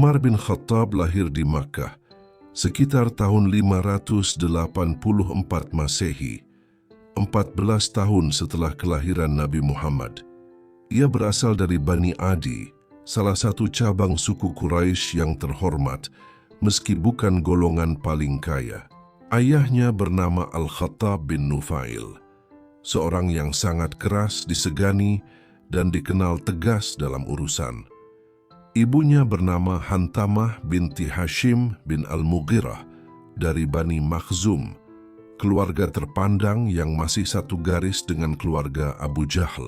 Umar bin Khattab lahir di Makkah sekitar tahun 584 Masehi, 14 tahun setelah kelahiran Nabi Muhammad. Ia berasal dari Bani Adi, salah satu cabang suku Quraisy yang terhormat, meski bukan golongan paling kaya. Ayahnya bernama Al-Khattab bin Nufail, seorang yang sangat keras disegani dan dikenal tegas dalam urusan. Ibunya bernama Hantamah binti Hashim bin Al-Mughirah dari Bani Makhzum, keluarga terpandang yang masih satu garis dengan keluarga Abu Jahal.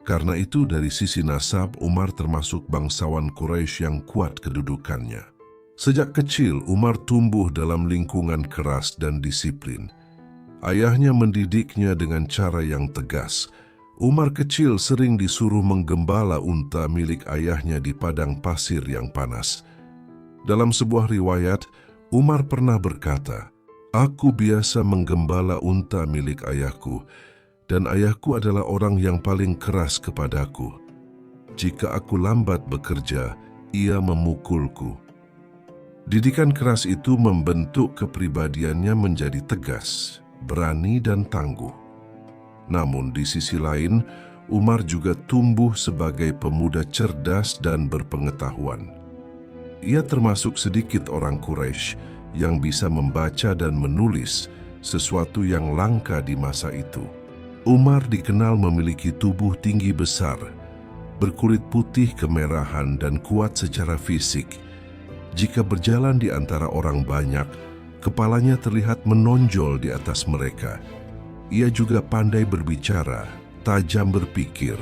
Karena itu dari sisi nasab, Umar termasuk bangsawan Quraisy yang kuat kedudukannya. Sejak kecil, Umar tumbuh dalam lingkungan keras dan disiplin. Ayahnya mendidiknya dengan cara yang tegas. Umar kecil sering disuruh menggembala unta milik ayahnya di padang pasir yang panas. Dalam sebuah riwayat, Umar pernah berkata, "Aku biasa menggembala unta milik ayahku, dan ayahku adalah orang yang paling keras kepadaku. Jika aku lambat bekerja, ia memukulku." Didikan keras itu membentuk kepribadiannya menjadi tegas, berani dan tangguh. Namun di sisi lain, Umar juga tumbuh sebagai pemuda cerdas dan berpengetahuan. Ia termasuk sedikit orang Quraisy yang bisa membaca dan menulis, sesuatu yang langka di masa itu. Umar dikenal memiliki tubuh tinggi besar, berkulit putih kemerahan dan kuat secara fisik. Jika berjalan di antara orang banyak, kepalanya terlihat menonjol di atas mereka. Ia juga pandai berbicara, tajam berpikir,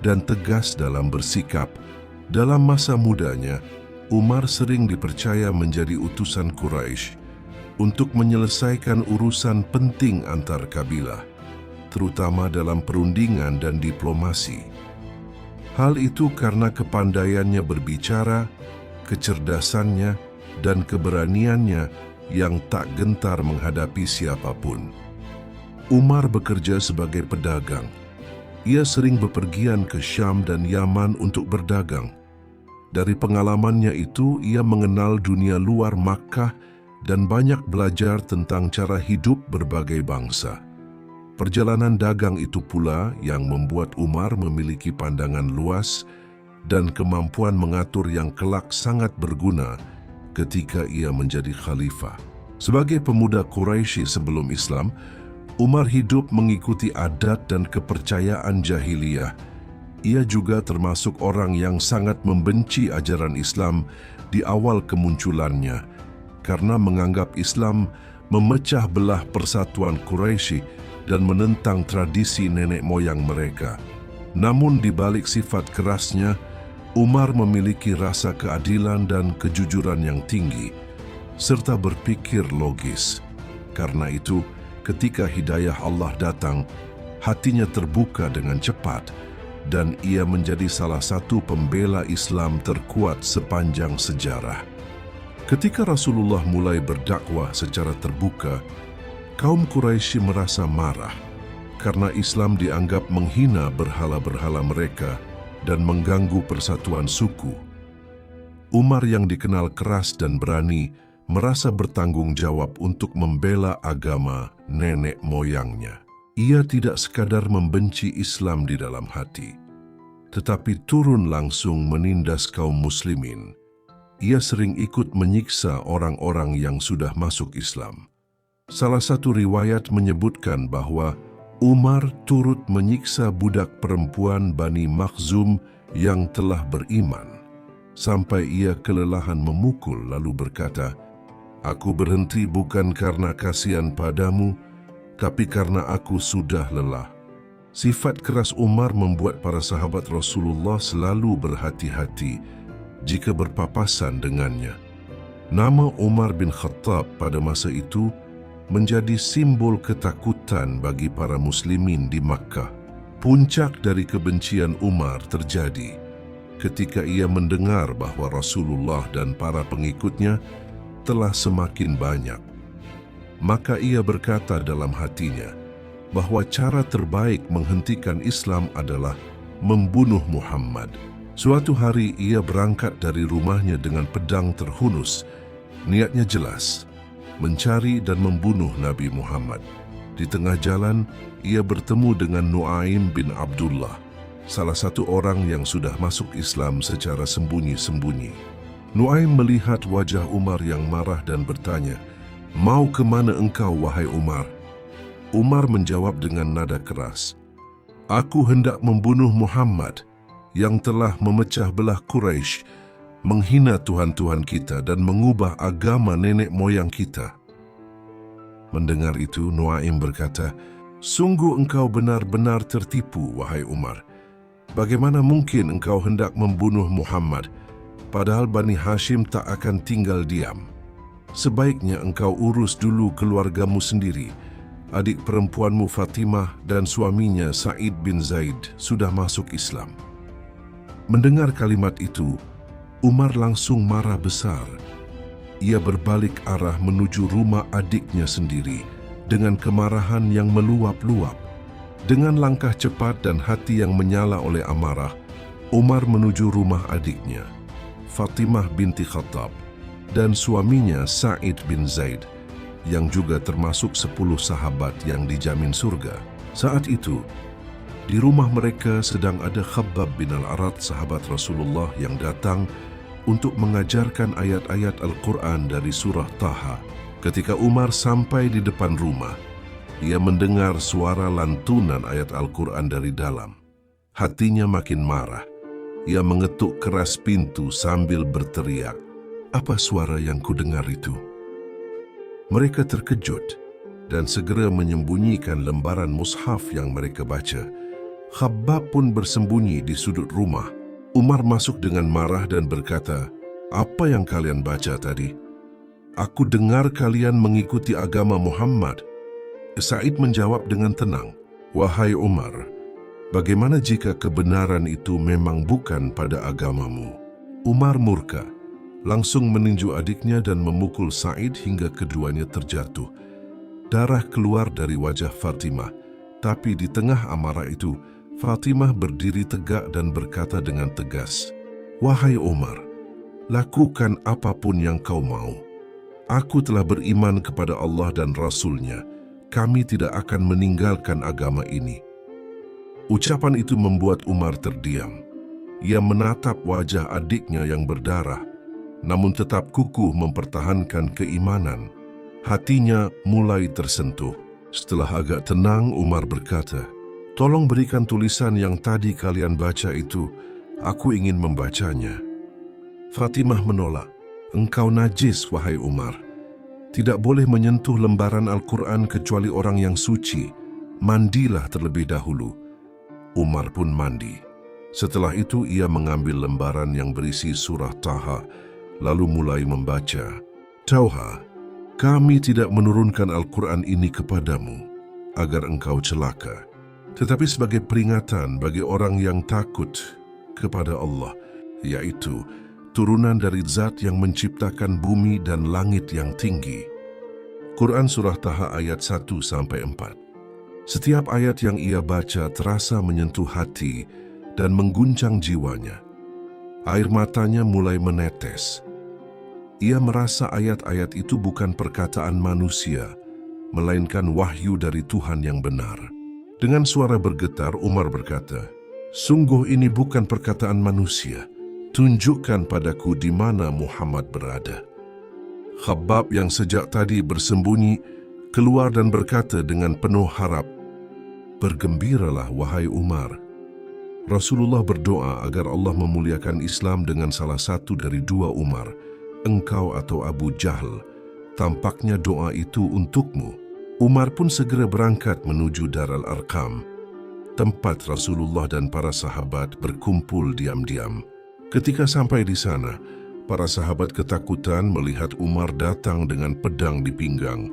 dan tegas dalam bersikap. Dalam masa mudanya, Umar sering dipercaya menjadi utusan Quraisy untuk menyelesaikan urusan penting antar kabilah, terutama dalam perundingan dan diplomasi. Hal itu karena kepandaiannya berbicara, kecerdasannya, dan keberaniannya yang tak gentar menghadapi siapapun. Umar bekerja sebagai pedagang. Ia sering bepergian ke Syam dan Yaman untuk berdagang. Dari pengalamannya itu, ia mengenal dunia luar Makkah dan banyak belajar tentang cara hidup berbagai bangsa. Perjalanan dagang itu pula yang membuat Umar memiliki pandangan luas dan kemampuan mengatur yang kelak sangat berguna ketika ia menjadi khalifah. Sebagai pemuda Quraisy sebelum Islam, Umar hidup mengikuti adat dan kepercayaan jahiliyah. Ia juga termasuk orang yang sangat membenci ajaran Islam di awal kemunculannya, karena menganggap Islam memecah belah persatuan Quraisy dan menentang tradisi nenek moyang mereka. Namun di balik sifat kerasnya, Umar memiliki rasa keadilan dan kejujuran yang tinggi, serta berpikir logis. Karena itu, ketika hidayah Allah datang, hatinya terbuka dengan cepat, dan ia menjadi salah satu pembela Islam terkuat sepanjang sejarah. Ketika Rasulullah mulai berdakwah secara terbuka, kaum Quraisy merasa marah karena Islam dianggap menghina berhala-berhala mereka dan mengganggu persatuan suku. Umar yang dikenal keras dan berani merasa bertanggung jawab untuk membela agama nenek moyangnya. Ia tidak sekadar membenci Islam di dalam hati, tetapi turun langsung menindas kaum muslimin. Ia sering ikut menyiksa orang-orang yang sudah masuk Islam. Salah satu riwayat menyebutkan bahwa Umar turut menyiksa budak perempuan Bani Makhzum yang telah beriman, sampai ia kelelahan memukul lalu berkata, "Aku berhenti bukan karena kasihan padamu, tapi karena aku sudah lelah." Sifat keras Umar membuat para sahabat Rasulullah selalu berhati-hati jika berpapasan dengannya. Nama Umar bin Khattab pada masa itu menjadi simbol ketakutan bagi para muslimin di Makkah. Puncak dari kebencian Umar terjadi ketika ia mendengar bahwa Rasulullah dan para pengikutnya telah semakin banyak. Maka ia berkata dalam hatinya bahwa cara terbaik menghentikan Islam adalah membunuh Muhammad. Suatu hari ia berangkat dari rumahnya dengan pedang terhunus. Niatnya jelas, mencari dan membunuh Nabi Muhammad. Di tengah jalan, ia bertemu dengan Nuaim bin Abdullah, salah satu orang yang sudah masuk Islam secara sembunyi-sembunyi. Nuaim melihat wajah Umar yang marah dan bertanya, "Mau ke mana engkau, wahai Umar?" Umar menjawab dengan nada keras, "Aku hendak membunuh Muhammad yang telah memecah belah Quraisy, menghina Tuhan-Tuhan kita dan mengubah agama nenek moyang kita." Mendengar itu, Nuaim berkata, "Sungguh engkau benar-benar tertipu, wahai Umar. Bagaimana mungkin engkau hendak membunuh Muhammad, padahal Bani Hashim tak akan tinggal diam. Sebaiknya engkau urus dulu keluargamu sendiri. Adik perempuanmu Fatimah dan suaminya Sa'id bin Zaid sudah masuk Islam." Mendengar kalimat itu, Umar langsung marah besar. Ia berbalik arah menuju rumah adiknya sendiri dengan kemarahan yang meluap-luap. Dengan langkah cepat dan hati yang menyala oleh amarah, Umar menuju rumah adiknya, Fatimah binti Khattab, dan suaminya Sa'id bin Zaid, yang juga termasuk 10 sahabat yang dijamin surga. Saat itu, di rumah mereka sedang ada Khabbab bin Al-Arat, sahabat Rasulullah yang datang untuk mengajarkan ayat-ayat Al-Quran dari surah Taha. Ketika Umar sampai di depan rumah, ia mendengar suara lantunan ayat Al-Quran dari dalam. Hatinya makin marah. Ia mengetuk keras pintu sambil berteriak, "Apa suara yang kudengar itu?" Mereka terkejut dan segera menyembunyikan lembaran mushaf yang mereka baca. Khabbab pun bersembunyi di sudut rumah. Umar masuk dengan marah dan berkata, "Apa yang kalian baca tadi? Aku dengar kalian mengikuti agama Muhammad." Sa'id menjawab dengan tenang, "Wahai Umar, bagaimana jika kebenaran itu memang bukan pada agamamu?" Umar murka, langsung meninju adiknya dan memukul Sa'id hingga keduanya terjatuh. Darah keluar dari wajah Fatimah, tapi di tengah amarah itu, Fatimah berdiri tegak dan berkata dengan tegas, "Wahai Umar, lakukan apapun yang kau mau. Aku telah beriman kepada Allah dan Rasul-Nya. Kami tidak akan meninggalkan agama ini." Ucapan itu membuat Umar terdiam. Ia menatap wajah adiknya yang berdarah, namun tetap kukuh mempertahankan keimanan. Hatinya mulai tersentuh. Setelah agak tenang, Umar berkata, "Tolong berikan tulisan yang tadi kalian baca itu. Aku ingin membacanya." Fatimah menolak. "Engkau najis, wahai Umar. Tidak boleh menyentuh lembaran Al-Quran kecuali orang yang suci. Mandilah terlebih dahulu." Umar pun mandi. Setelah itu ia mengambil lembaran yang berisi surah Taha, lalu mulai membaca, "Tauha, kami tidak menurunkan Al-Quran ini kepadamu agar engkau celaka, tetapi sebagai peringatan bagi orang yang takut kepada Allah, yaitu turunan dari Zat yang menciptakan bumi dan langit yang tinggi." Quran Surah Taha ayat 1-4. Setiap ayat yang ia baca terasa menyentuh hati dan mengguncang jiwanya. Air matanya mulai menetes. Ia merasa ayat-ayat itu bukan perkataan manusia, melainkan wahyu dari Tuhan yang benar. Dengan suara bergetar, Umar berkata, "Sungguh ini bukan perkataan manusia. Tunjukkan padaku di mana Muhammad berada." Khabbab yang sejak tadi bersembunyi keluar dan berkata dengan penuh harap, "Bergembiralah, wahai Umar." Rasulullah berdoa agar Allah memuliakan Islam dengan salah satu dari dua Umar, engkau atau Abu Jahal. Tampaknya doa itu untukmu. Umar pun segera berangkat menuju Darul Arqam, tempat Rasulullah dan para sahabat berkumpul diam-diam. Ketika sampai di sana, para sahabat ketakutan melihat Umar datang dengan pedang di pinggang.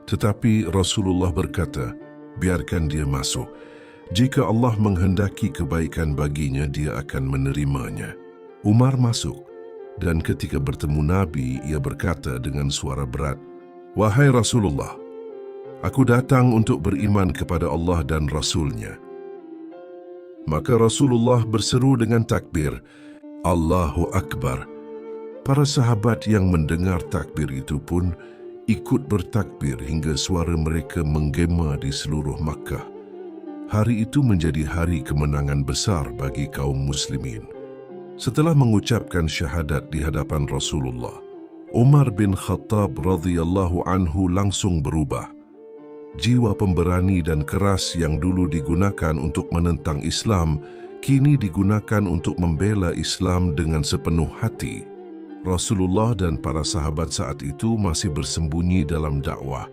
Tetapi Rasulullah berkata, "Biarkan dia masuk. Jika Allah menghendaki kebaikan baginya, dia akan menerimanya." Umar masuk, dan ketika bertemu Nabi, ia berkata dengan suara berat, "Wahai Rasulullah, aku datang untuk beriman kepada Allah dan Rasul-Nya." Maka Rasulullah berseru dengan takbir, Allahu Akbar. Para sahabat yang mendengar takbir itu pun ikut bertakbir hingga suara mereka menggema di seluruh Makkah. Hari itu menjadi hari kemenangan besar bagi kaum muslimin. Setelah mengucapkan syahadat di hadapan Rasulullah, Umar bin Khattab radhiyallahu anhu langsung berubah. Jiwa pemberani dan keras yang dulu digunakan untuk menentang Islam, kini digunakan untuk membela Islam dengan sepenuh hati. Rasulullah dan para sahabat saat itu masih bersembunyi dalam dakwah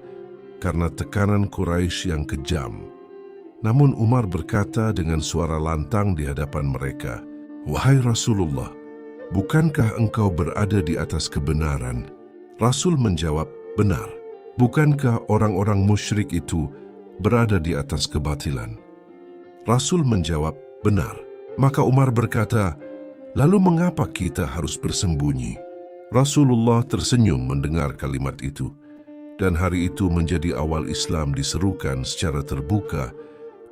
karena tekanan Quraisy yang kejam. Namun Umar berkata dengan suara lantang di hadapan mereka, Wahai Rasulullah, bukankah engkau berada di atas kebenaran? Rasul menjawab, Benar. Bukankah orang-orang musyrik itu berada di atas kebatilan? Rasul menjawab, Benar. Maka Umar berkata, Lalu mengapa kita harus bersembunyi? Rasulullah tersenyum mendengar kalimat itu, dan hari itu menjadi awal Islam diserukan secara terbuka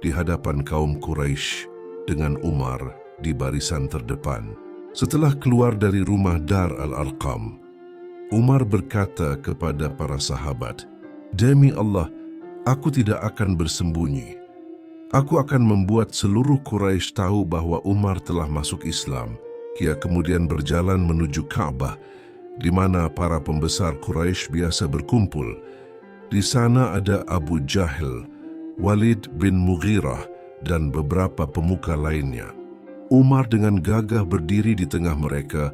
di hadapan kaum Quraisy dengan Umar di barisan terdepan. Setelah keluar dari rumah Dar al-Arqam, Umar berkata kepada para sahabat, Demi Allah, aku tidak akan bersembunyi. Aku akan membuat seluruh Quraisy tahu bahwa Umar telah masuk Islam. Ia kemudian berjalan menuju Ka'bah, di mana para pembesar Quraisy biasa berkumpul. Di sana ada Abu Jahal, Walid bin Mughirah, dan beberapa pemuka lainnya. Umar dengan gagah berdiri di tengah mereka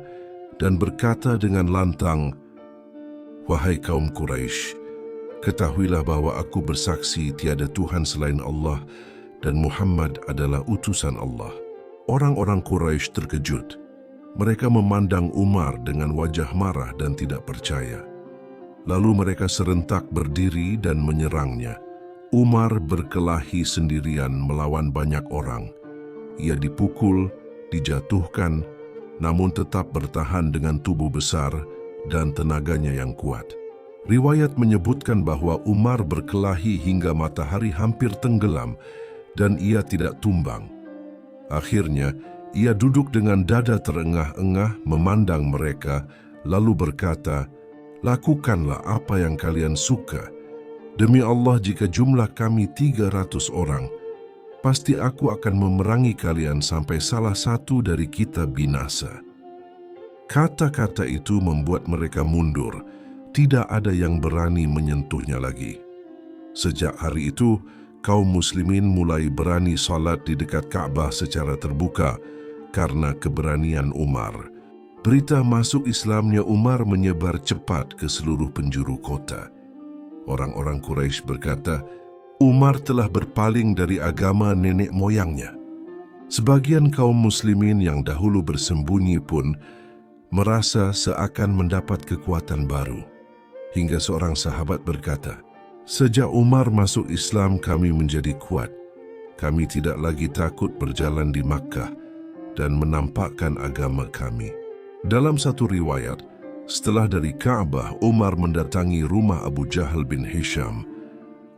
dan berkata dengan lantang, Wahai kaum Quraisy, ketahuilah bahwa aku bersaksi tiada Tuhan selain Allah dan Muhammad adalah utusan Allah. Orang-orang Quraisy terkejut. Mereka memandang Umar dengan wajah marah dan tidak percaya. Lalu mereka serentak berdiri dan menyerangnya. Umar berkelahi sendirian melawan banyak orang. Ia dipukul, dijatuhkan, namun tetap bertahan dengan tubuh besar dan tenaganya yang kuat. Riwayat menyebutkan bahwa Umar berkelahi hingga matahari hampir tenggelam dan ia tidak tumbang. Akhirnya, ia duduk dengan dada terengah-engah memandang mereka, lalu berkata, Lakukanlah apa yang kalian suka. Demi Allah, jika jumlah kami 300 orang, pasti aku akan memerangi kalian sampai salah satu dari kita binasa. Kata-kata itu membuat mereka mundur. Tidak ada yang berani menyentuhnya lagi. Sejak hari itu, kaum muslimin mulai berani salat di dekat Ka'bah secara terbuka karena keberanian Umar. Berita masuk Islamnya Umar menyebar cepat ke seluruh penjuru kota. Orang-orang Quraisy berkata, Umar telah berpaling dari agama nenek moyangnya. Sebagian kaum muslimin yang dahulu bersembunyi pun merasa seakan mendapat kekuatan baru. Hingga seorang sahabat berkata, Sejak Umar masuk Islam kami menjadi kuat. Kami tidak lagi takut berjalan di Makkah dan menampakkan agama kami. Dalam satu riwayat, setelah dari Ka'bah, Umar mendatangi rumah Abu Jahal bin Hisham,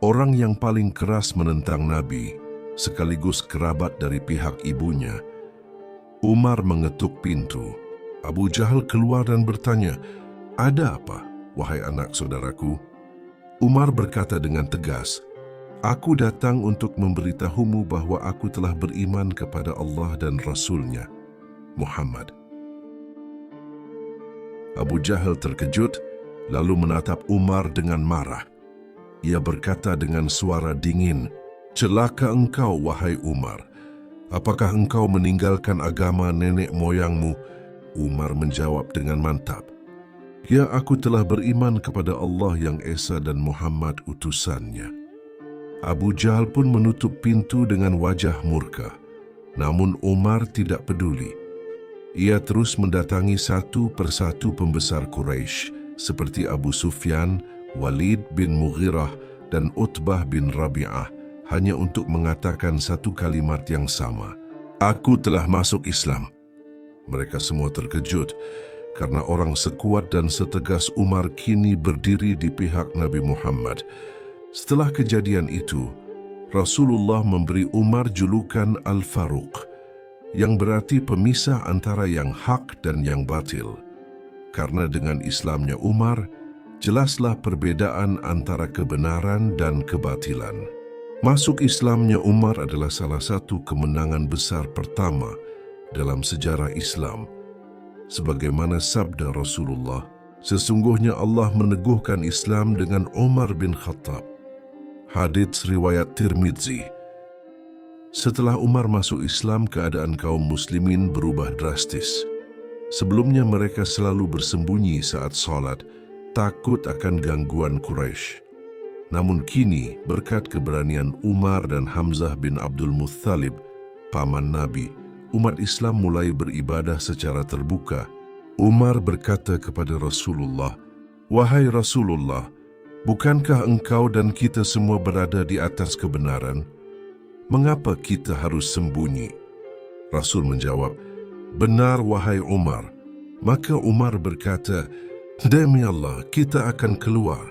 orang yang paling keras menentang Nabi, sekaligus kerabat dari pihak ibunya. Umar mengetuk pintu. Abu Jahal keluar dan bertanya, Ada apa, wahai anak saudaraku? Umar berkata dengan tegas, Aku datang untuk memberitahumu bahwa aku telah beriman kepada Allah dan Rasul-Nya, Muhammad. Abu Jahal terkejut, lalu menatap Umar dengan marah. Ia berkata dengan suara dingin, Celaka engkau, wahai Umar. Apakah engkau meninggalkan agama nenek moyangmu? Umar menjawab dengan mantap, Ya, aku telah beriman kepada Allah yang Esa dan Muhammad utusannya. Abu Jahal pun menutup pintu dengan wajah murka. Namun Umar tidak peduli. Ia terus mendatangi satu persatu pembesar Quraisy seperti Abu Sufyan, Walid bin Mughirah, dan Utbah bin Rabi'ah hanya untuk mengatakan satu kalimat yang sama. Aku telah masuk Islam. Mereka semua terkejut karena orang sekuat dan setegas Umar kini berdiri di pihak Nabi Muhammad. Setelah kejadian itu, Rasulullah memberi Umar julukan Al-Faruq, yang berarti pemisah antara yang hak dan yang batil. Karena dengan Islamnya Umar, jelaslah perbedaan antara kebenaran dan kebatilan. Masuk Islamnya Umar adalah salah satu kemenangan besar pertama dalam sejarah Islam. Sebagaimana sabda Rasulullah, sesungguhnya Allah meneguhkan Islam dengan Umar bin Khattab. Hadits riwayat Tirmidzi. Setelah Umar masuk Islam, keadaan kaum muslimin berubah drastis. Sebelumnya mereka selalu bersembunyi saat sholat, takut akan gangguan Quraisy. Namun kini, berkat keberanian Umar dan Hamzah bin Abdul Muttalib, paman Nabi, umat Islam mulai beribadah secara terbuka. Umar berkata kepada Rasulullah, "Wahai Rasulullah, bukankah engkau dan kita semua berada di atas kebenaran? Mengapa kita harus sembunyi?" Rasul menjawab, "Benar wahai Umar." Maka Umar berkata, "Demi Allah, kita akan keluar."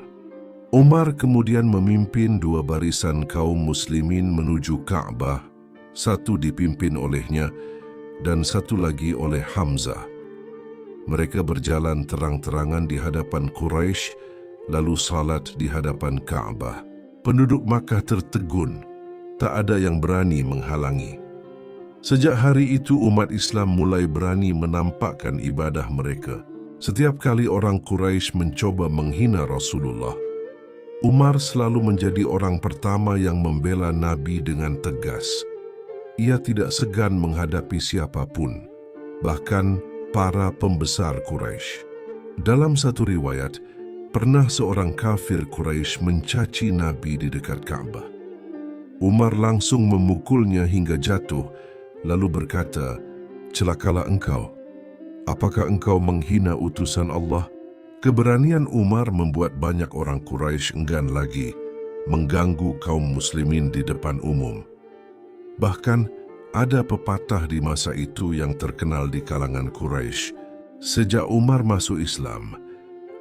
Umar kemudian memimpin dua barisan kaum muslimin menuju Ka'bah, satu dipimpin olehnya dan satu lagi oleh Hamzah. Mereka berjalan terang-terangan di hadapan Quraisy, lalu salat di hadapan Ka'bah. Penduduk Makkah tertegun, tak ada yang berani menghalangi. Sejak hari itu umat Islam mulai berani menampakkan ibadah mereka. Setiap kali orang Quraisy mencoba menghina Rasulullah, Umar selalu menjadi orang pertama yang membela Nabi dengan tegas. Ia tidak segan menghadapi siapapun, bahkan para pembesar Quraisy. Dalam satu riwayat, pernah seorang kafir Quraisy mencaci Nabi di dekat Ka'bah. Umar langsung memukulnya hingga jatuh, lalu berkata, "Celakalah engkau. Apakah engkau menghina utusan Allah?" Keberanian Umar membuat banyak orang Quraisy enggan lagi mengganggu kaum muslimin di depan umum. Bahkan ada pepatah di masa itu yang terkenal di kalangan Quraisy, "Sejak Umar masuk Islam,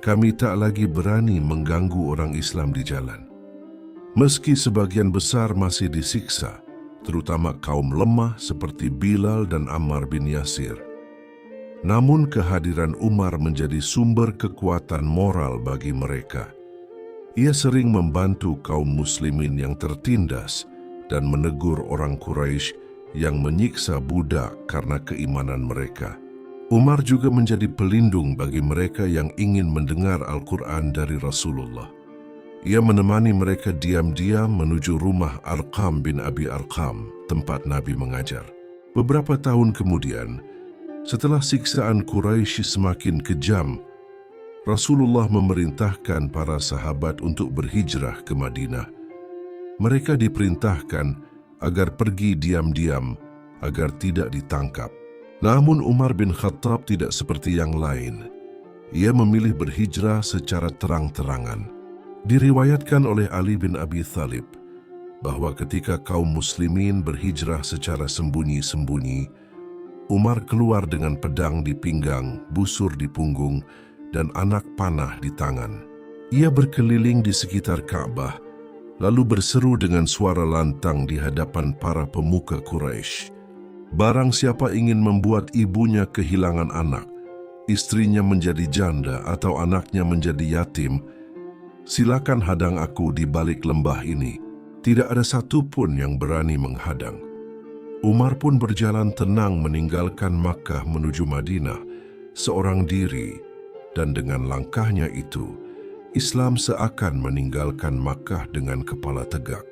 kami tak lagi berani mengganggu orang Islam di jalan." Meski sebagian besar masih disiksa, terutama kaum lemah seperti Bilal dan Ammar bin Yasir. Namun kehadiran Umar menjadi sumber kekuatan moral bagi mereka. Ia sering membantu kaum muslimin yang tertindas dan menegur orang Quraisy yang menyiksa budak karena keimanan mereka. Umar juga menjadi pelindung bagi mereka yang ingin mendengar Al-Quran dari Rasulullah. Ia menemani mereka diam-diam menuju rumah Arqam bin Abi Arqam, tempat Nabi mengajar. Beberapa tahun kemudian, setelah siksaan Quraisy semakin kejam, Rasulullah memerintahkan para sahabat untuk berhijrah ke Madinah. Mereka diperintahkan agar pergi diam-diam, agar tidak ditangkap. Namun Umar bin Khattab tidak seperti yang lain. Ia memilih berhijrah secara terang-terangan. Diriwayatkan oleh Ali bin Abi Thalib bahwa ketika kaum muslimin berhijrah secara sembunyi-sembunyi, Umar keluar dengan pedang di pinggang, busur di punggung, dan anak panah di tangan. Ia berkeliling di sekitar Ka'bah, lalu berseru dengan suara lantang di hadapan para pemuka Quraisy, "Barang siapa ingin membuat ibunya kehilangan anak, istrinya menjadi janda atau anaknya menjadi yatim, silakan hadang aku di balik lembah ini." Tidak ada satupun yang berani menghadang. Umar pun berjalan tenang meninggalkan Makkah menuju Madinah, seorang diri, dan dengan langkahnya itu, Islam seakan meninggalkan Makkah dengan kepala tegak.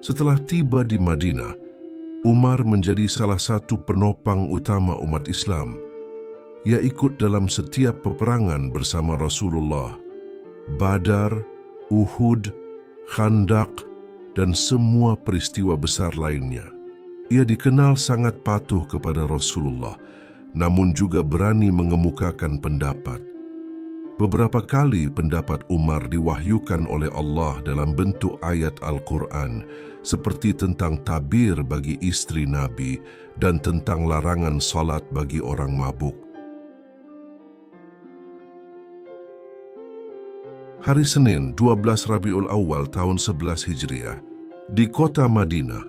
Setelah tiba di Madinah, Umar menjadi salah satu penopang utama umat Islam. Ia ikut dalam setiap peperangan bersama Rasulullah, Badar, Uhud, Khandaq, dan semua peristiwa besar lainnya. Ia dikenal sangat patuh kepada Rasulullah, namun juga berani mengemukakan pendapat. Beberapa kali pendapat Umar diwahyukan oleh Allah dalam bentuk ayat Al-Quran, seperti tentang tabir bagi istri Nabi dan tentang larangan salat bagi orang mabuk. Hari Senin 12 Rabiul Awal tahun 11 Hijriah. Di kota Madinah,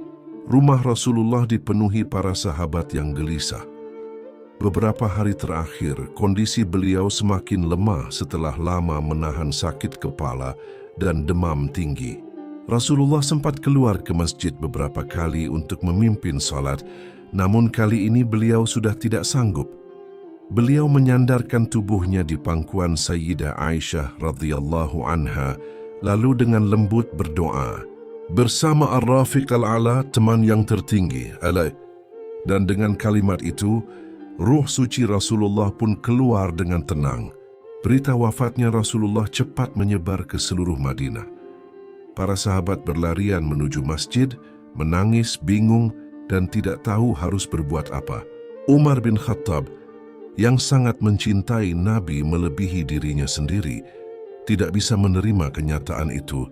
rumah Rasulullah dipenuhi para sahabat yang gelisah. Beberapa hari terakhir, kondisi beliau semakin lemah setelah lama menahan sakit kepala dan demam tinggi. Rasulullah sempat keluar ke masjid beberapa kali untuk memimpin salat, namun kali ini beliau sudah tidak sanggup. Beliau menyandarkan tubuhnya di pangkuan Sayyidah Aisyah radhiyallahu anha, lalu dengan lembut berdoa, "Bersama Ar-Rafiq al-A'la, teman yang tertinggi, alaih." Dan dengan kalimat itu, ruh suci Rasulullah pun keluar dengan tenang. Berita wafatnya Rasulullah cepat menyebar ke seluruh Madinah. Para sahabat berlarian menuju masjid, menangis, bingung, dan tidak tahu harus berbuat apa. Umar bin Khattab, yang sangat mencintai Nabi melebihi dirinya sendiri, tidak bisa menerima kenyataan itu.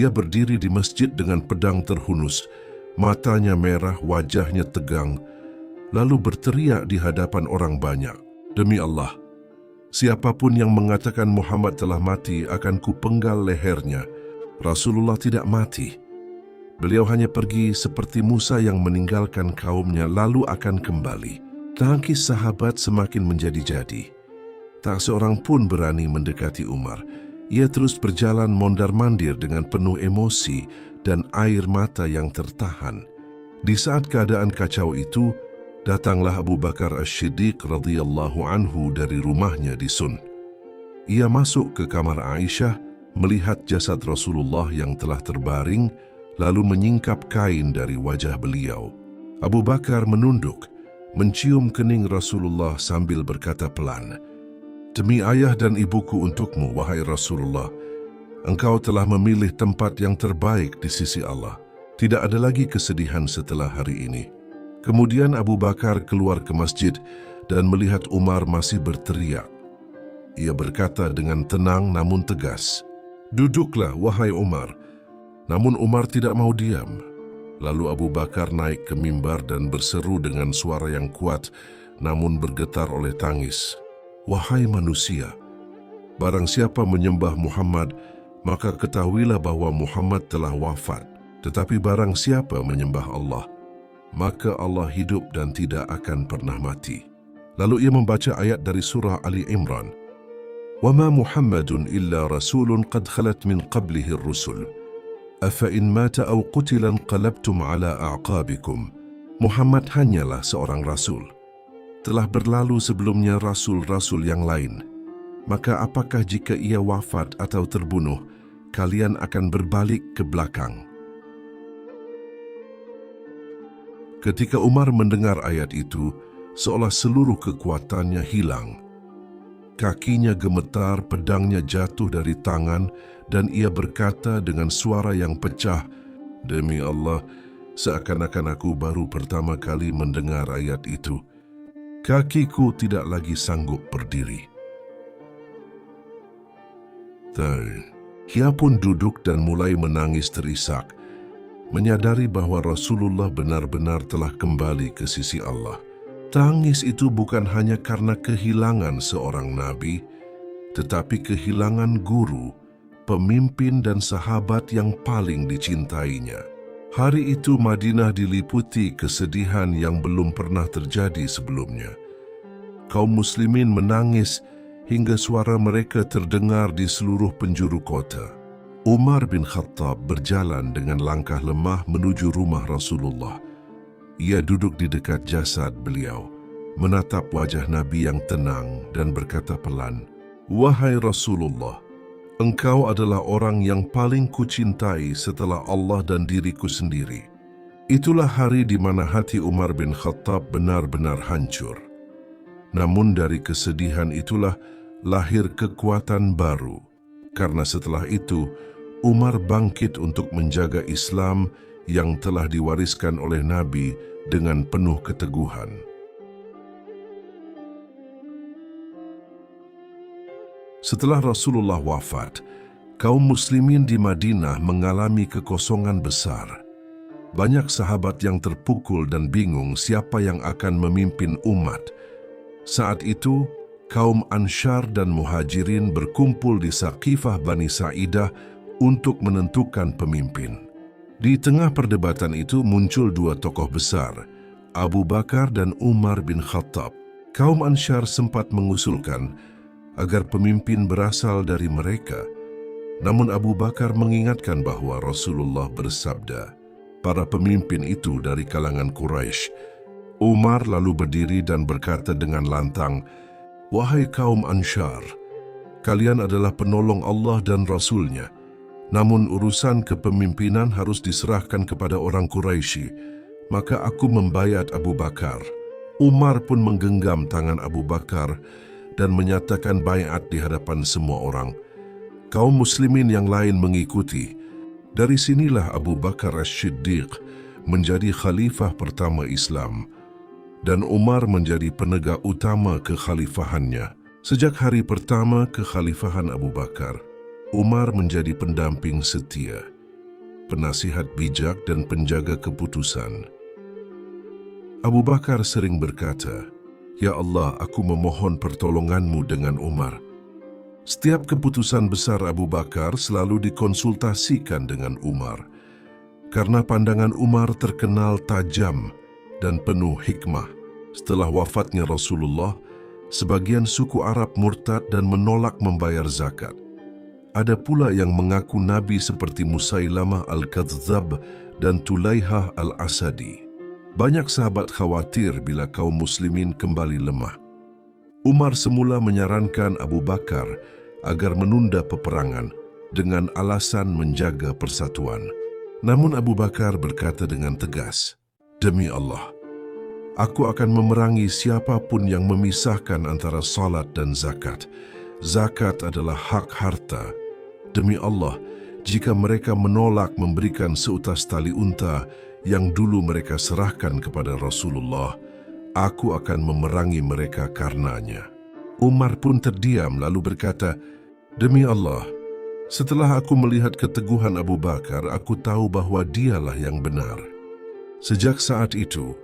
Ia berdiri di masjid dengan pedang terhunus, matanya merah, wajahnya tegang, lalu berteriak di hadapan orang banyak, "Demi Allah, siapapun yang mengatakan Muhammad telah mati akan kupenggal lehernya." Rasulullah tidak mati. Beliau hanya pergi seperti Musa yang meninggalkan kaumnya lalu akan kembali. Tangkis sahabat semakin menjadi-jadi. Tak seorang pun berani mendekati Umar. Ia terus berjalan mondar-mandir dengan penuh emosi dan air mata yang tertahan. Di saat keadaan kacau itu, datanglah Abu Bakar As-Siddiq radhiyallahu anhu dari rumahnya di Sun. Ia masuk ke kamar Aisyah, melihat jasad Rasulullah yang telah terbaring, lalu menyingkap kain dari wajah beliau. Abu Bakar menunduk, mencium kening Rasulullah sambil berkata pelan, "Demi ayah dan ibuku untukmu, wahai Rasulullah, engkau telah memilih tempat yang terbaik di sisi Allah. Tidak ada lagi kesedihan setelah hari ini." Kemudian Abu Bakar keluar ke masjid dan melihat Umar masih berteriak. Ia berkata dengan tenang namun tegas, "Duduklah, wahai Umar." Namun Umar tidak mau diam. Lalu Abu Bakar naik ke mimbar dan berseru dengan suara yang kuat namun bergetar oleh tangis, "Wahai manusia, barang siapa menyembah Muhammad, maka ketahuilah bahwa Muhammad telah wafat. Tetapi barang siapa menyembah Allah, maka Allah hidup dan tidak akan pernah mati." Lalu ia membaca ayat dari surah Ali Imran, "Wama Muhammadun illa rasulun qad khalat min qablihi ar-rusul. Afa'in mata aw qutilan qalabtum ala a'qabikum." Muhammad hanyalah seorang rasul. Telah berlalu sebelumnya rasul-rasul yang lain. Maka apakah jika ia wafat atau terbunuh, kalian akan berbalik ke belakang? Ketika Umar mendengar ayat itu, seolah seluruh kekuatannya hilang. Kakinya gemetar, pedangnya jatuh dari tangan, dan ia berkata dengan suara yang pecah, "Demi Allah, seakan-akan aku baru pertama kali mendengar ayat itu. Kakiku tidak lagi sanggup berdiri." Ia pun duduk dan mulai menangis terisak, menyadari bahwa Rasulullah benar-benar telah kembali ke sisi Allah. Tangis itu bukan hanya karena kehilangan seorang nabi, tetapi kehilangan guru, pemimpin dan sahabat yang paling dicintainya. Hari itu Madinah diliputi kesedihan yang belum pernah terjadi sebelumnya. Kaum muslimin menangis hingga suara mereka terdengar di seluruh penjuru kota. Umar bin Khattab berjalan dengan langkah lemah menuju rumah Rasulullah. Ia duduk di dekat jasad beliau, menatap wajah Nabi yang tenang dan berkata pelan, "Wahai Rasulullah, engkau adalah orang yang paling kucintai setelah Allah dan diriku sendiri." Itulah hari di mana hati Umar bin Khattab benar-benar hancur. Namun dari kesedihan itulah lahir kekuatan baru. Karena setelah itu, Umar bangkit untuk menjaga Islam yang telah diwariskan oleh Nabi dengan penuh keteguhan. Setelah Rasulullah wafat, kaum muslimin di Madinah mengalami kekosongan besar. Banyak sahabat yang terpukul dan bingung siapa yang akan memimpin umat. Saat itu, kaum Ansyar dan Muhajirin berkumpul di Saqifah Bani Sa'idah untuk menentukan pemimpin. Di tengah perdebatan itu muncul dua tokoh besar, Abu Bakar dan Umar bin Khattab. Kaum Ansyar sempat mengusulkan agar pemimpin berasal dari mereka. Namun Abu Bakar mengingatkan bahwa Rasulullah bersabda, para pemimpin itu dari kalangan Quraisy. Umar lalu berdiri dan berkata dengan lantang, "Wahai kaum Ansyar, kalian adalah penolong Allah dan Rasul-Nya. Namun urusan kepemimpinan harus diserahkan kepada orang Quraisy, maka aku membayat Abu Bakar." Umar pun menggenggam tangan Abu Bakar dan menyatakan baiat di hadapan semua orang. Kaum muslimin yang lain mengikuti. Dari sinilah Abu Bakar As-Siddiq menjadi khalifah pertama Islam dan Umar menjadi penegak utama kekhalifahannya. Sejak hari pertama kekhalifahan Abu Bakar, Umar menjadi pendamping setia, penasihat bijak dan penjaga keputusan. Abu Bakar sering berkata, "Ya Allah, aku memohon pertolongan-Mu dengan Umar." Setiap keputusan besar Abu Bakar selalu dikonsultasikan dengan Umar, karena pandangan Umar terkenal tajam dan penuh hikmah. Setelah wafatnya Rasulullah, sebagian suku Arab murtad dan menolak membayar zakat. Ada pula yang mengaku Nabi seperti Musailamah Al-Kadzdzab dan Tulaihah Al-Asadi. Banyak sahabat khawatir bila kaum muslimin kembali lemah. Umar semula menyarankan Abu Bakar agar menunda peperangan dengan alasan menjaga persatuan. Namun Abu Bakar berkata dengan tegas, "Demi Allah, aku akan memerangi siapapun yang memisahkan antara salat dan zakat. Zakat adalah hak harta. Demi Allah, jika mereka menolak memberikan seutas tali unta yang dulu mereka serahkan kepada Rasulullah, aku akan memerangi mereka karenanya." Umar pun terdiam lalu berkata, "Demi Allah, setelah aku melihat keteguhan Abu Bakar, aku tahu bahwa dialah yang benar." Sejak saat itu,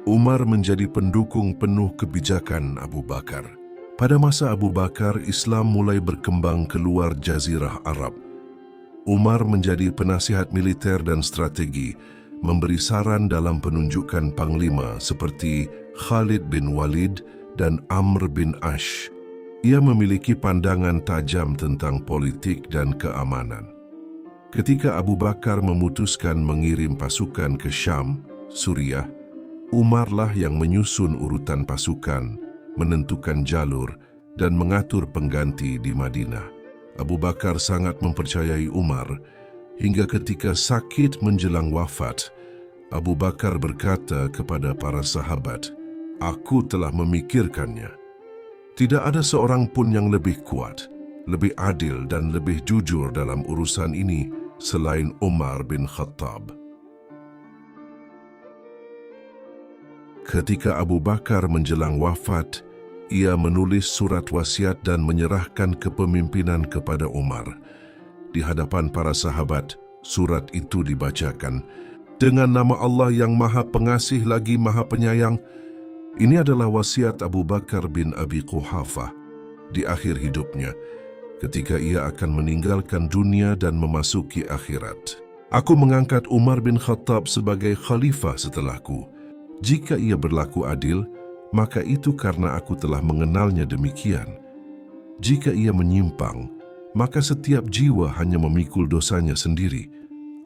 Umar menjadi pendukung penuh kebijakan Abu Bakar. Pada masa Abu Bakar, Islam mulai berkembang keluar Jazirah Arab. Umar menjadi penasihat militer dan strategi, memberi saran dalam penunjukan panglima seperti Khalid bin Walid dan Amr bin Ash. Ia memiliki pandangan tajam tentang politik dan keamanan. Ketika Abu Bakar memutuskan mengirim pasukan ke Syam, Suriah, Umarlah yang menyusun urutan pasukan, menentukan jalur, dan mengatur pengganti di Madinah. Abu Bakar sangat mempercayai Umar, hingga ketika sakit menjelang wafat, Abu Bakar berkata kepada para sahabat, "Aku telah memikirkannya. Tidak ada seorang pun yang lebih kuat, lebih adil dan lebih jujur dalam urusan ini selain Umar bin Khattab." Ketika Abu Bakar menjelang wafat, ia menulis surat wasiat dan menyerahkan kepemimpinan kepada Umar. Di hadapan para sahabat, surat itu dibacakan. "Dengan nama Allah yang Maha Pengasih lagi Maha Penyayang." Ini adalah wasiat Abu Bakar bin Abi Quhafah di akhir hidupnya, ketika ia akan meninggalkan dunia dan memasuki akhirat. "Aku mengangkat Umar bin Khattab sebagai khalifah setelahku. Jika ia berlaku adil, maka itu karena aku telah mengenalnya demikian. Jika ia menyimpang, maka setiap jiwa hanya memikul dosanya sendiri.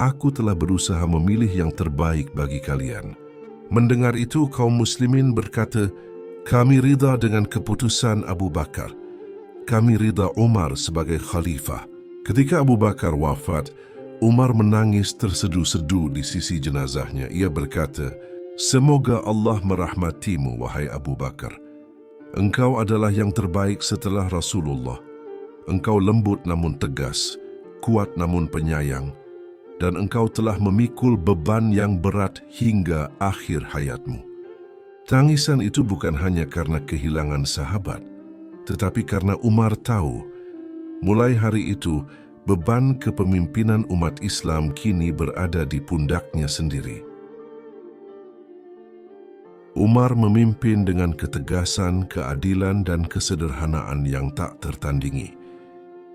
Aku telah berusaha memilih yang terbaik bagi kalian." Mendengar itu, kaum muslimin berkata, "Kami ridha dengan keputusan Abu Bakar. Kami ridha Umar sebagai khalifah." Ketika Abu Bakar wafat, Umar menangis tersedu-sedu di sisi jenazahnya. Ia berkata, "Semoga Allah merahmatimu, wahai Abu Bakar. Engkau adalah yang terbaik setelah Rasulullah. Engkau lembut namun tegas, kuat namun penyayang, dan engkau telah memikul beban yang berat hingga akhir hayatmu." Tangisan itu bukan hanya karena kehilangan sahabat, tetapi karena Umar tahu, mulai hari itu, beban kepemimpinan umat Islam kini berada di pundaknya sendiri. Umar memimpin dengan ketegasan, keadilan, dan kesederhanaan yang tak tertandingi.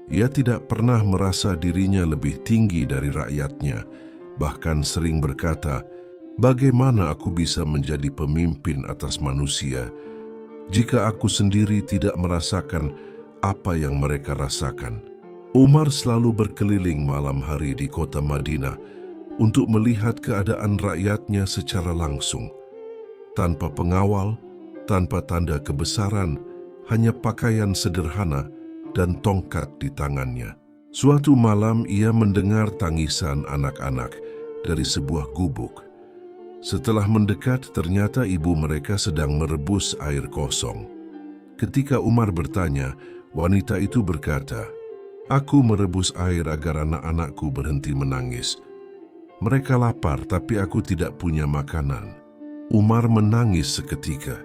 Ia tidak pernah merasa dirinya lebih tinggi dari rakyatnya, bahkan sering berkata, "Bagaimana aku bisa menjadi pemimpin atas manusia jika aku sendiri tidak merasakan apa yang mereka rasakan?" Umar selalu berkeliling malam hari di kota Madinah untuk melihat keadaan rakyatnya secara langsung. Tanpa pengawal, tanpa tanda kebesaran, hanya pakaian sederhana dan tongkat di tangannya. Suatu malam ia mendengar tangisan anak-anak dari sebuah gubuk. Setelah mendekat, ternyata ibu mereka sedang merebus air kosong. Ketika Umar bertanya, wanita itu berkata, "Aku merebus air agar anak-anakku berhenti menangis. Mereka lapar, tapi aku tidak punya makanan." Umar menangis seketika.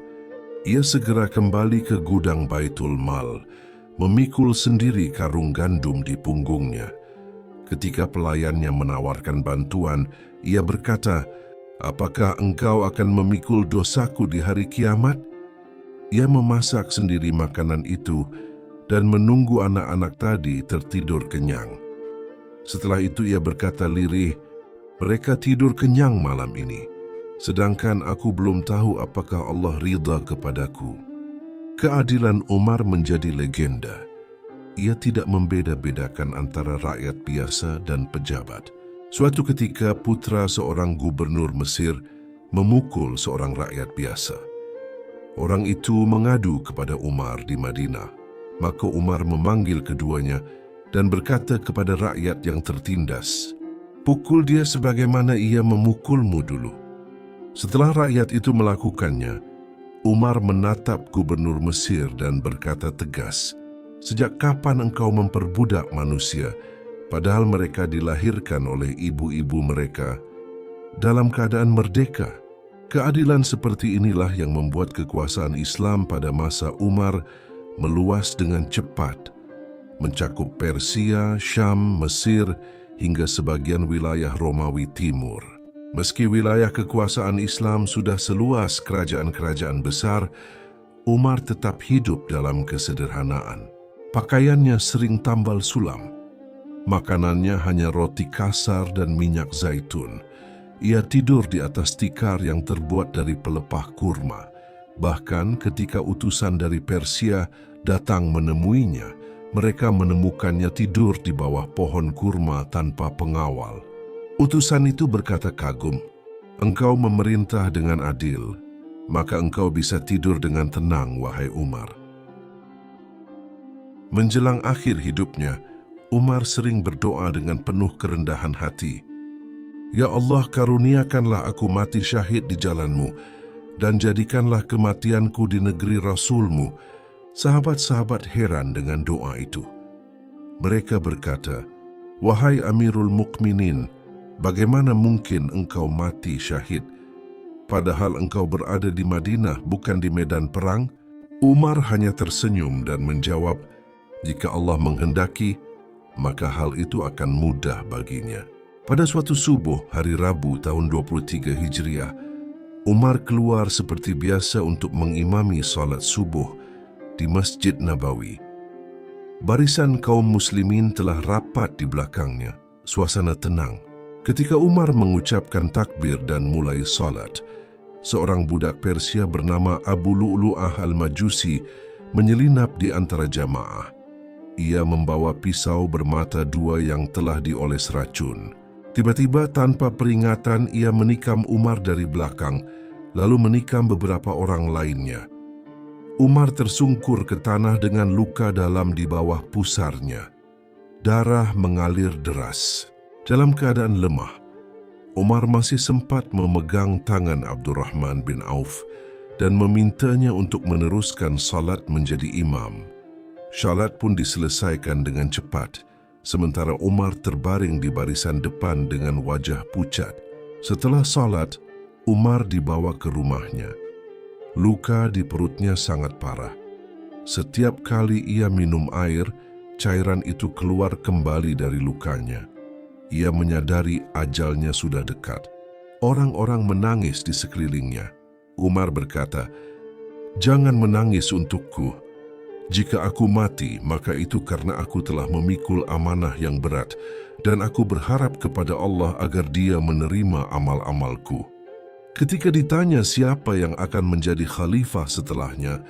Ia segera kembali ke gudang Baitul Mal, memikul sendiri karung gandum di punggungnya. Ketika pelayannya menawarkan bantuan, ia berkata, "Apakah engkau akan memikul dosaku di hari kiamat?" Ia memasak sendiri makanan itu dan menunggu anak-anak tadi tertidur kenyang. Setelah itu ia berkata lirih, "Mereka tidur kenyang malam ini, sedangkan aku belum tahu apakah Allah ridha kepadaku." Keadilan Umar menjadi legenda. Ia tidak membeda-bedakan antara rakyat biasa dan pejabat. Suatu ketika putra seorang gubernur Mesir memukul seorang rakyat biasa. Orang itu mengadu kepada Umar di Madinah. Maka Umar memanggil keduanya dan berkata kepada rakyat yang tertindas, "Pukul dia sebagaimana ia memukulmu dulu." Setelah rakyat itu melakukannya, Umar menatap gubernur Mesir dan berkata tegas, "Sejak kapan engkau memperbudak manusia, padahal mereka dilahirkan oleh ibu-ibu mereka dalam keadaan merdeka?" Keadilan seperti inilah yang membuat kekuasaan Islam pada masa Umar meluas dengan cepat, mencakup Persia, Syam, Mesir, hingga sebagian wilayah Romawi Timur. Meski wilayah kekuasaan Islam sudah seluas kerajaan-kerajaan besar, Umar tetap hidup dalam kesederhanaan. Pakaiannya sering tambal sulam. Makanannya hanya roti kasar dan minyak zaitun. Ia tidur di atas tikar yang terbuat dari pelepah kurma. Bahkan ketika utusan dari Persia datang menemuinya, mereka menemukannya tidur di bawah pohon kurma tanpa pengawal. Utusan itu berkata kagum, "Engkau memerintah dengan adil, maka engkau bisa tidur dengan tenang, wahai Umar." Menjelang akhir hidupnya, Umar sering berdoa dengan penuh kerendahan hati, "Ya Allah, karuniakanlah aku mati syahid di jalan-Mu, dan jadikanlah kematianku di negeri Rasul-Mu." Sahabat-sahabat heran dengan doa itu. Mereka berkata, "Wahai Amirul Mukminin, bagaimana mungkin engkau mati syahid, padahal engkau berada di Madinah, bukan di medan perang?" Umar hanya tersenyum dan menjawab, "Jika Allah menghendaki, maka hal itu akan mudah baginya." Pada suatu subuh hari Rabu tahun 23 Hijriah, Umar keluar seperti biasa untuk mengimami salat subuh di Masjid Nabawi. Barisan kaum muslimin telah rapat di belakangnya, suasana tenang. Ketika Umar mengucapkan takbir dan mulai salat, seorang budak Persia bernama Abu Lu'lu'ah al-Majusi menyelinap di antara jamaah. Ia membawa pisau bermata dua yang telah dioles racun. Tiba-tiba tanpa peringatan ia menikam Umar dari belakang, lalu menikam beberapa orang lainnya. Umar tersungkur ke tanah dengan luka dalam di bawah pusarnya. Darah mengalir deras. Dalam keadaan lemah, Umar masih sempat memegang tangan Abdurrahman bin Auf dan memintanya untuk meneruskan salat menjadi imam. Salat pun diselesaikan dengan cepat, sementara Umar terbaring di barisan depan dengan wajah pucat. Setelah salat, Umar dibawa ke rumahnya. Luka di perutnya sangat parah. Setiap kali ia minum air, cairan itu keluar kembali dari lukanya. Ia menyadari ajalnya sudah dekat. Orang-orang menangis di sekelilingnya. Umar berkata, "Jangan menangis untukku. Jika aku mati, maka itu karena aku telah memikul amanah yang berat dan aku berharap kepada Allah agar Dia menerima amal-amalku." Ketika ditanya siapa yang akan menjadi khalifah setelahnya,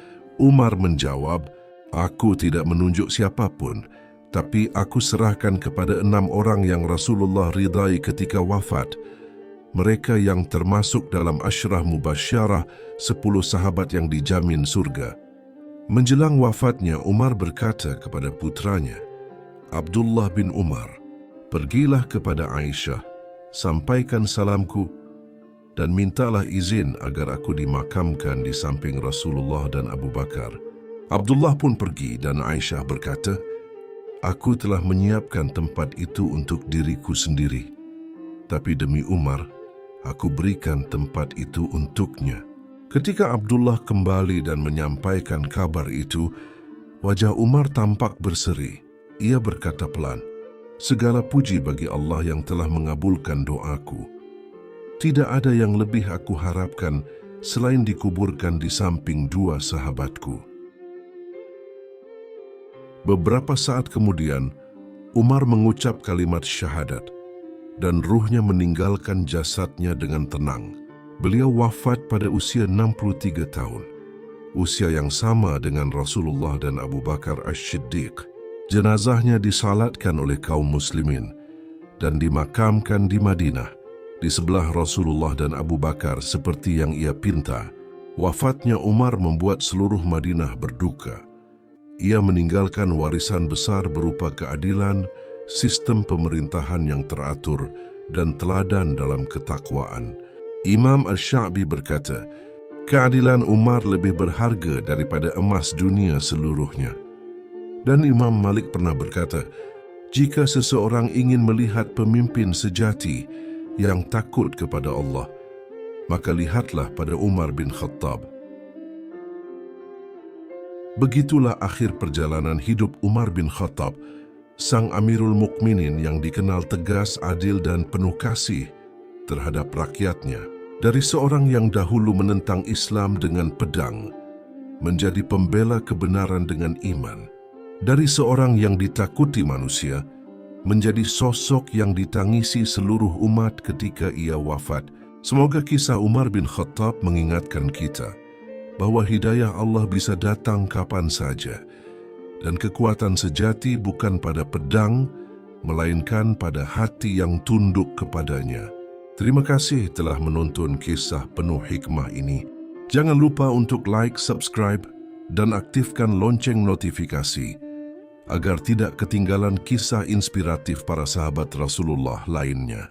Umar menjawab, "Aku tidak menunjuk siapapun, tapi aku serahkan kepada 6 orang yang Rasulullah ridai ketika wafat. Mereka yang termasuk dalam asyrah mubasyarah, 10 sahabat yang dijamin surga." Menjelang wafatnya, Umar berkata kepada putranya, Abdullah bin Umar, "Pergilah kepada Aisyah, sampaikan salamku, dan mintalah izin agar aku dimakamkan di samping Rasulullah dan Abu Bakar." Abdullah pun pergi dan Aisyah berkata, "Aku telah menyiapkan tempat itu untuk diriku sendiri, tapi demi Umar, aku berikan tempat itu untuknya." Ketika Abdullah kembali dan menyampaikan kabar itu, wajah Umar tampak berseri. Ia berkata pelan, "Segala puji bagi Allah yang telah mengabulkan doaku. Tidak ada yang lebih aku harapkan selain dikuburkan di samping 2 sahabatku." Beberapa saat kemudian, Umar mengucap kalimat syahadat dan ruhnya meninggalkan jasadnya dengan tenang. Beliau wafat pada usia 63 tahun, usia yang sama dengan Rasulullah dan Abu Bakar As-Siddiq. Jenazahnya disalatkan oleh kaum muslimin dan dimakamkan di Madinah, di sebelah Rasulullah dan Abu Bakar seperti yang ia pinta. Wafatnya Umar membuat seluruh Madinah berduka. Ia meninggalkan warisan besar berupa keadilan, sistem pemerintahan yang teratur, dan teladan dalam ketakwaan. Imam Asy-Sya'bi berkata, "Keadilan Umar lebih berharga daripada emas dunia seluruhnya." Dan Imam Malik pernah berkata, "Jika seseorang ingin melihat pemimpin sejati yang takut kepada Allah, maka lihatlah pada Umar bin Khattab." Begitulah akhir perjalanan hidup Umar bin Khattab, sang Amirul Mukminin yang dikenal tegas, adil dan penuh kasih terhadap rakyatnya. Dari seorang yang dahulu menentang Islam dengan pedang, menjadi pembela kebenaran dengan iman. Dari seorang yang ditakuti manusia, menjadi sosok yang ditangisi seluruh umat ketika ia wafat. Semoga kisah Umar bin Khattab mengingatkan kita bahwa hidayah Allah bisa datang kapan saja, dan kekuatan sejati bukan pada pedang, melainkan pada hati yang tunduk kepadanya. Terima kasih telah menonton kisah penuh hikmah ini. Jangan lupa untuk like, subscribe, dan aktifkan lonceng notifikasi agar tidak ketinggalan kisah inspiratif para sahabat Rasulullah lainnya.